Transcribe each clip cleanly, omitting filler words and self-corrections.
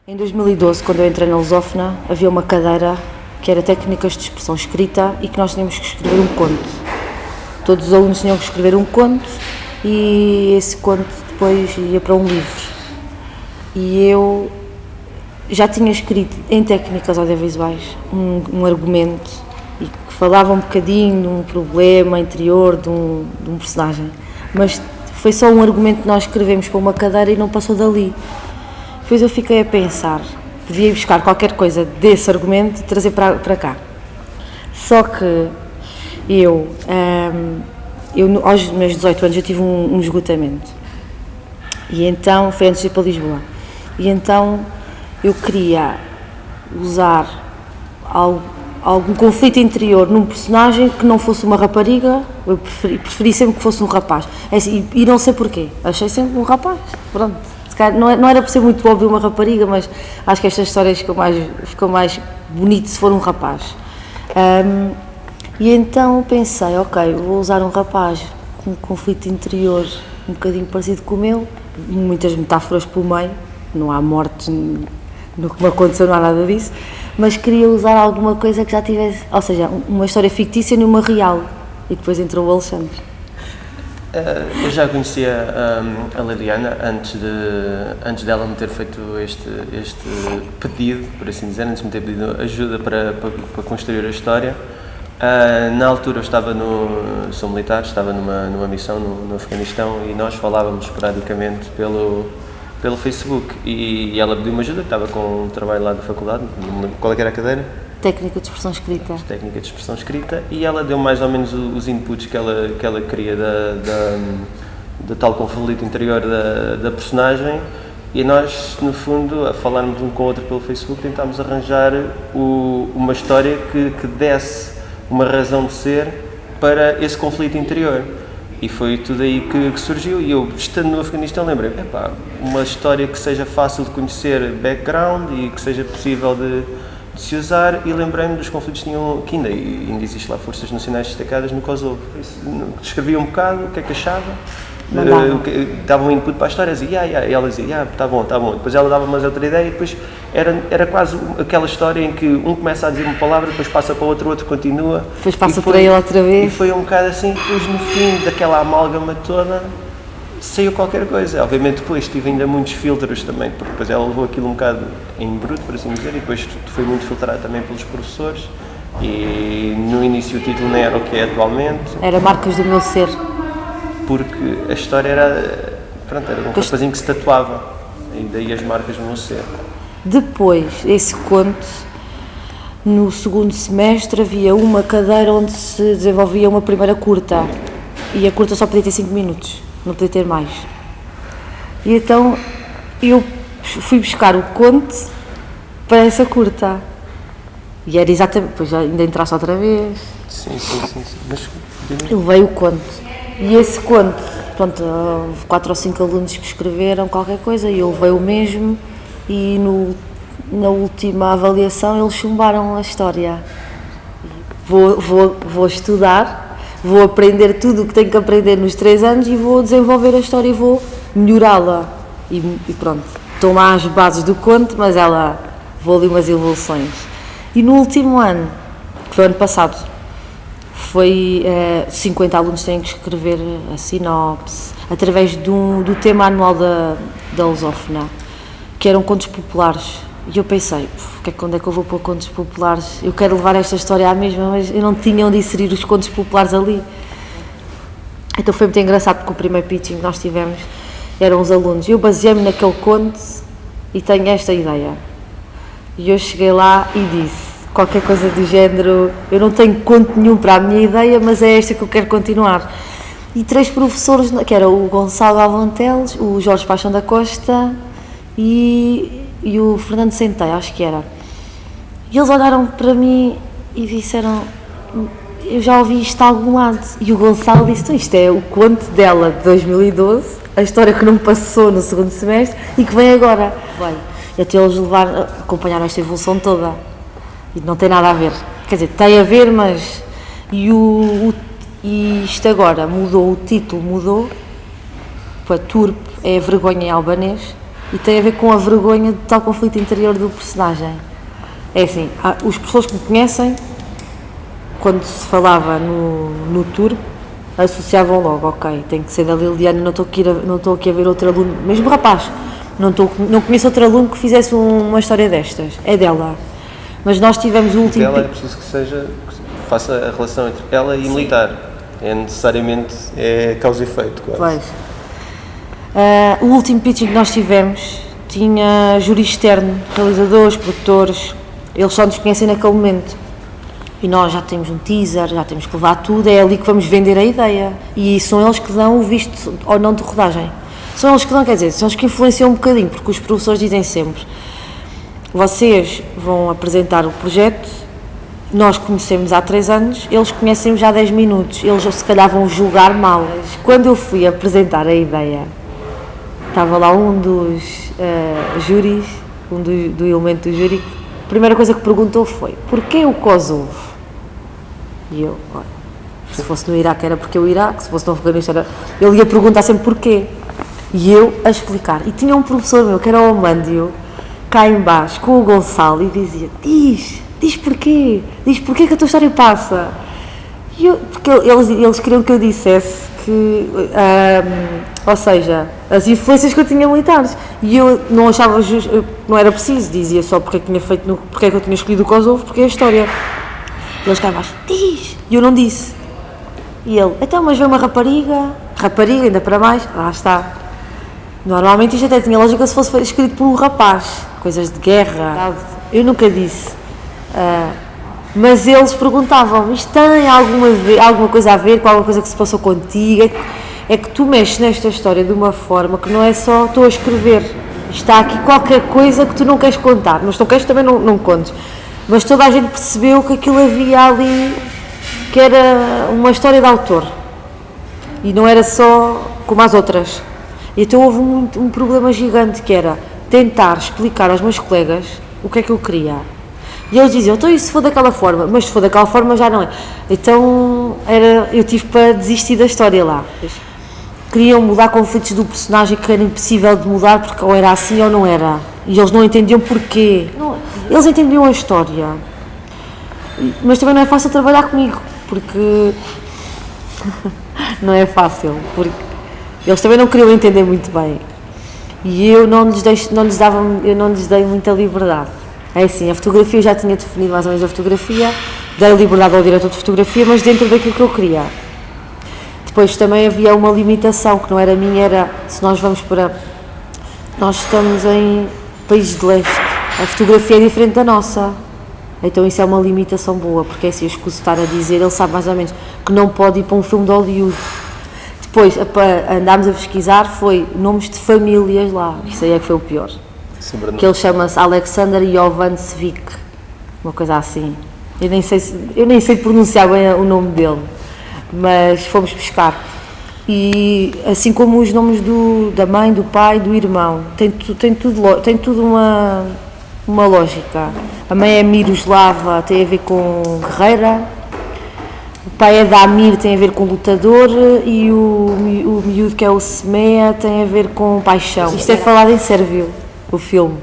Em 2012, quando eu entrei na Lusófona, havia uma cadeira que era técnicas de expressão escrita e que nós tínhamos que escrever um conto. Todos os alunos tinham que escrever um conto e esse conto depois ia para um livro. E eu já tinha escrito em técnicas audiovisuais um argumento e que falava um bocadinho de um problema interior de um personagem, mas foi só um argumento que nós escrevemos para uma cadeira e não passou dali. Depois eu fiquei a pensar, podia ir buscar qualquer coisa desse argumento e trazer para cá. Só que eu aos meus 18 anos eu tive um esgotamento. E então, foi antes de ir para Lisboa. E então eu queria usar algum conflito interior num personagem que não fosse uma rapariga. Eu preferi sempre que fosse um rapaz. E não sei porquê, achei sempre um rapaz, pronto. Não era por ser muito óbvio uma rapariga, mas acho que estas histórias ficam mais bonito se for um rapaz. E então pensei, ok, vou usar um rapaz com um conflito interior um bocadinho parecido com o meu, muitas metáforas pelo meio, não há mortes, no que me aconteceu não há nada disso, mas queria usar alguma coisa que já tivesse, ou seja, uma história fictícia numa real, e depois entrou o Alexandre. Eu já conhecia a Liliana antes dela me ter feito este pedido, por assim dizer, antes de me ter pedido ajuda para construir a história. Na altura eu sou militar, estava numa missão no Afeganistão e nós falávamos esporadicamente pelo Facebook e ela pediu-me ajuda, estava com um trabalho lá da faculdade, qual é que era a cadeira? Técnica de expressão escrita. Técnica de expressão escrita, e ela deu mais ou menos os inputs que ela queria da tal conflito interior da personagem, e nós, no fundo, a falarmos um com o outro pelo Facebook, tentámos arranjar uma história que desse uma razão de ser para esse conflito interior. E foi tudo aí que surgiu, e eu, estando no Afeganistão, lembrei-me, uma história que seja fácil de conhecer background e que seja possível de se usar, e lembrei-me dos conflitos que ainda existe lá Forças Nacionais Destacadas no Kosovo. Escrevia um bocado o que é que achava, dava um input para a história, e ela dizia, está bom, depois ela dava mais outra ideia, e depois era quase aquela história em que um começa a dizer uma palavra, depois passa para o outro continua. Depois passa por aí outra vez. E foi um bocado assim, depois no fim daquela amálgama toda, saiu qualquer coisa. Obviamente depois tive ainda muitos filtros também, porque depois ela levou aquilo um bocado em bruto, por assim dizer, e depois foi muito filtrado também pelos professores, e no início o título não era o que é atualmente. Era Marcas do Meu Ser. Porque a história era um rapazinho que se tatuava, e daí as marcas do meu ser. Depois, esse conto, no segundo semestre havia uma cadeira onde se desenvolvia uma primeira curta, e a curta só podia ter 5 minutos, não podia ter mais. E então eu fui buscar o conto para essa curta, e era exatamente, depois ainda entrasse outra vez. Sim. Mas eu levei o conto. E esse conto, pronto, houve 4 ou 5 alunos que escreveram qualquer coisa e eu levei o mesmo, e na última avaliação eles chumbaram a história. Vou estudar, vou aprender tudo o que tenho que aprender nos 3 anos e vou desenvolver a história e vou melhorá-la. E pronto, estão lá as bases do conto, mas vou ali umas evoluções. E no último ano, que foi o ano passado, foi 50 alunos têm que escrever a sinopse através do tema anual da Lusófona, que eram contos populares. E eu pensei, onde é que eu vou pôr contos populares? Eu quero levar esta história à mesma, mas eu não tinha onde inserir os contos populares ali. Então foi muito engraçado, porque o primeiro pitching que nós tivemos eram os alunos. Eu baseei-me naquele conto e tenho esta ideia. E eu cheguei lá e disse qualquer coisa do género, eu não tenho conto nenhum para a minha ideia, mas é esta que eu quero continuar. E 3 professores, que era o Gonçalo Avanteles, o Jorge Paixão da Costa e o Fernando Centeio, acho que era. E eles olharam para mim e disseram, eu já ouvi isto a algum lado. E o Gonçalo disse, isto é o conto dela de 2012, a história que não passou no segundo semestre e que vem agora. E até eles acompanharam esta evolução toda. E não tem nada a ver, quer dizer, tem a ver, mas e isto agora mudou, o título mudou, para Turp é vergonha em albanês, e tem a ver com a vergonha de tal conflito interior do personagem. É assim, os pessoas que me conhecem, quando se falava no tour, associavam logo, ok, tem que ser da Liliana, não estou aqui a ver outro aluno, mesmo rapaz, não conheço outro aluno que fizesse uma história destas, é dela. Mas nós tivemos o último... Ela é preciso que faça a relação entre ela e militar, é necessariamente causa e efeito, quase. Pois. O último pitching que nós tivemos tinha júri externo, realizadores, produtores, eles só nos conhecem naquele momento. E nós já temos um teaser, já temos que levar tudo, é ali que vamos vender a ideia. E são eles que dão o visto ou não de rodagem. São eles que dão, quer dizer, são eles que influenciam um bocadinho, porque os professores dizem sempre: vocês vão apresentar o projeto, nós conhecemos há 3 anos, eles conhecem-nos já há 10 minutos, eles se calhar vão julgar mal. Quando eu fui apresentar a ideia, estava lá um dos júris, do elemento do júri, a primeira coisa que perguntou foi: porquê o Kosovo? E eu, olha, se fosse no Iraque era porque o Iraque, se fosse no Afeganistão era... Ele ia perguntar sempre porquê. E eu a explicar. E tinha um professor meu, que era o Amândio, cá em baixo, com o Gonçalo, e dizia: diz porquê que a tua história passa. E eu, porque eles queriam que eu dissesse que, ou seja, as influências que eu tinha militares. E eu não achava justo, não era preciso, dizia só porque é que eu tinha escolhido o Kosovo, porque é a história. E eles cá em baixo: diz. E eu não disse. E ele: então, mas veio uma rapariga, ainda para mais, lá está. Normalmente isto até tinha lógica se fosse escrito por um rapaz, coisas de guerra. Eu nunca disse. Mas eles perguntavam: isto tem alguma coisa a ver com alguma coisa que se passou contigo? É que tu mexes nesta história de uma forma que não é só estou a escrever. Está aqui qualquer coisa que tu não queres contar, mas tu queres também não contes. Mas toda a gente percebeu que aquilo havia ali, que era uma história de autor. E não era só como as outras. Então houve um problema gigante, que era tentar explicar aos meus colegas o que é que eu queria. E eles diziam: então, e se for daquela forma? Mas se for daquela forma já não é. Então eu tive para desistir da história lá. Queriam mudar conflitos do personagem que era impossível de mudar, porque ou era assim ou não era. E eles não entendiam porquê. Eles entendiam a história. Mas também não é fácil trabalhar comigo, porque não é fácil, porque eles também não queriam entender muito bem. E eu não lhes dei muita liberdade. É assim, a fotografia eu já tinha definido mais ou menos a fotografia, dei liberdade ao diretor de fotografia, mas dentro daquilo que eu queria. Depois também havia uma limitação, que não era minha, era se nós vamos para... Nós estamos em países de leste, a fotografia é diferente da nossa. Então isso é uma limitação boa, porque é assim, eu escuso estar a dizer, ele sabe mais ou menos que não pode ir para um filme de Hollywood. Depois, andámos a pesquisar, foi nomes de famílias lá, isso aí é que foi o pior. Que ele chama-se Alexander Jovanovich, uma coisa assim. Eu nem sei pronunciar bem o nome dele, mas fomos pescar. E assim como os nomes da mãe, do pai, do irmão, tem tudo uma lógica. A mãe é Miroslava, tem a ver com guerreira. O pai é Damir, tem a ver com lutador, e o miúdo, que é o Semea, tem a ver com paixão. Isto é falado em sérvio, o filme,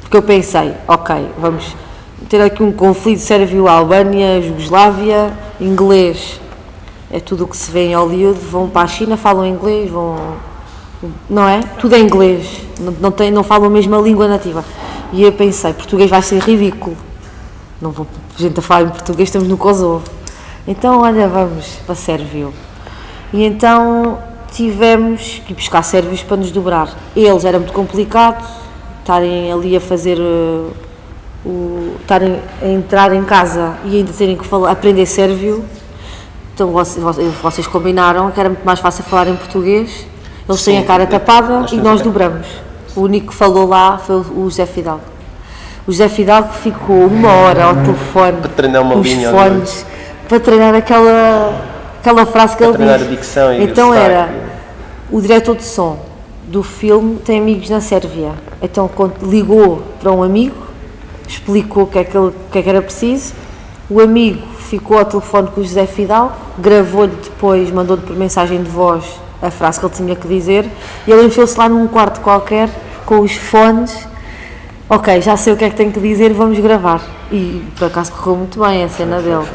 porque eu pensei, ok, vamos ter aqui um conflito Sérvio-Albânia, Jugoslávia, inglês, é tudo o que se vê em Hollywood, vão para a China, falam inglês, não é? Tudo é inglês, não falam a mesma língua nativa. E eu pensei, português vai ser ridículo, não vou gente a falar em português, estamos no Kosovo. Então, olha, vamos para sérvio. E então tivemos que ir buscar sérvios para nos dobrar. Eles, era muito complicado estarem ali a fazer, estarem a entrar em casa e ainda terem que aprender sérvio. Então vocês combinaram que era muito mais fácil falar em português. Eles têm a cara tapada e nós dobramos. O único que falou lá foi o José Fidalgo. O José Fidalgo ficou 1 hora ao telefone, para treinar uma linha, fones, para treinar aquela frase que ele diz. A dicção e então era, o diretor de som do filme tem amigos na Sérvia, então ligou para um amigo, explicou o que é que era preciso, o amigo ficou ao telefone com o José Fidalgo, gravou-lhe depois, mandou-lhe por mensagem de voz a frase que ele tinha que dizer, e ele enfiou-se lá num quarto qualquer com os fones, ok, já sei o que é que tenho que dizer, vamos gravar. E por acaso correu muito bem a cena dele.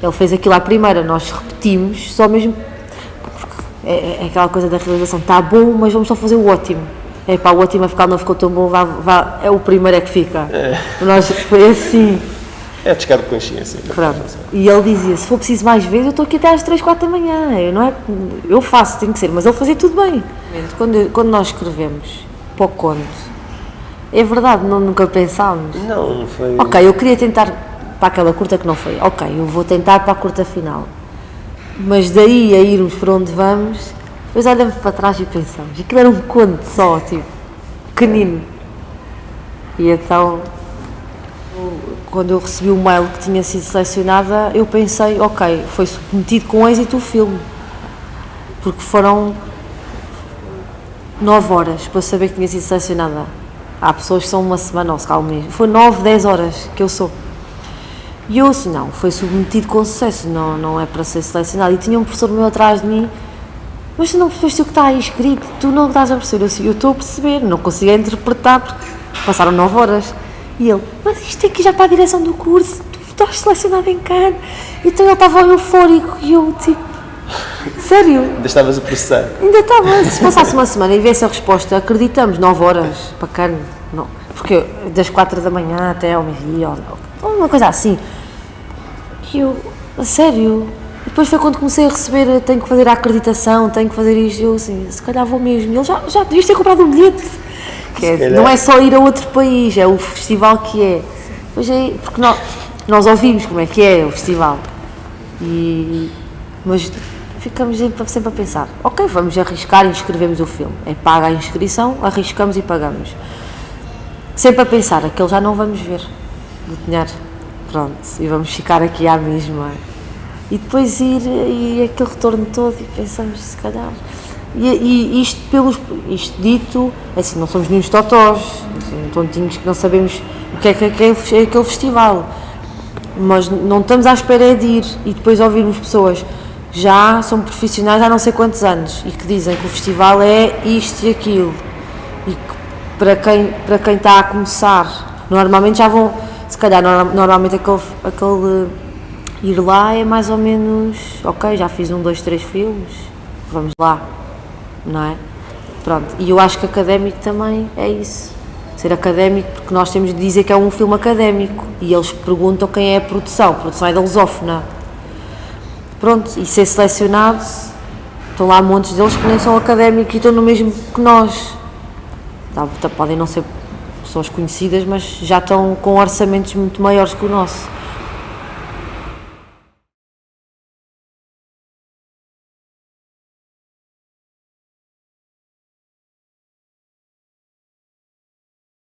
Ele fez aquilo à primeira, nós repetimos, só mesmo. É aquela coisa da realização, está bom, mas vamos só fazer o ótimo. O ótimo afinal não ficou tão bom, é o primeiro é que fica. Nós, foi assim. É descargo de consciência. Pronto. E ele dizia, se for preciso mais vezes, eu estou aqui até às 3, 4 da manhã. Eu faço, tem que ser, mas ele fazia tudo bem. Quando nós escrevemos para o conto, é verdade, nunca pensámos. Não foi... Ok, eu queria tentar para aquela curta que não foi. Ok, eu vou tentar para a curta final. Mas daí a irmos para onde vamos, depois olhamos para trás e pensamos, aquilo era um conto só, tipo, pequenino. E então, quando eu recebi o mail que tinha sido selecionada, eu pensei, ok, foi submetido com êxito o filme. Porque foram 9 horas para saber que tinha sido selecionada. Há pessoas que são uma semana ou se calhar um mês. Foi 9, 10 horas que eu sou. E eu assim, não, foi submetido com sucesso, não é para ser selecionado. E tinha um professor meu atrás de mim, mas tu não percebeste o que está aí escrito, tu não estás a perceber. Eu assim, eu estou a perceber, não consigo interpretar porque passaram 9 horas. E ele, mas isto tem que ir já para a direção do curso, tu estás selecionado em Cannes. Então ele estava eufórico e eu tipo, sério? Ainda estavas a processar? Ainda estava, se passasse uma semana e viesse a resposta, acreditamos, 9 horas para Cannes, não. Porque das 4 da manhã até ao meio-dia, ou uma coisa assim. E eu, a sério? E depois foi quando comecei a receber, tenho que fazer a acreditação, tenho que fazer isto, eu assim, se calhar vou mesmo. E ele, já devias ter comprado um bilhete. Não é só ir a outro país, é o festival que é. Pois é, porque nós ouvimos como é que é o festival. Mas ficamos sempre a pensar, ok, vamos arriscar e inscrevemos o filme. É paga a inscrição, arriscamos e pagamos. Sempre a pensar, aquele já não vamos ver, do dinheiro. Pronto, e vamos ficar aqui à mesma. E depois ir, e aquele retorno todo, e pensamos, se calhar. E isto dito, assim, não somos nenhum totós, assim, tontinhos que não sabemos o que é aquele festival. Mas não estamos à espera de ir e depois ouvirmos pessoas já são profissionais há não sei quantos anos e que dizem que o festival é isto e aquilo. E que para quem está a começar, normalmente já vão. Se calhar, normalmente aquele ir lá é mais ou menos, ok, já fiz 1, 2, 3 filmes, vamos lá, não é? Pronto, e eu acho que académico também é isso, ser académico, porque nós temos de dizer que é um filme académico, e eles perguntam quem é a produção é da Lusófona. Pronto, e ser selecionado, estão lá montes deles que nem são académicos e estão no mesmo que nós. Podem não ser pessoas conhecidas, mas já estão com orçamentos muito maiores que o nosso.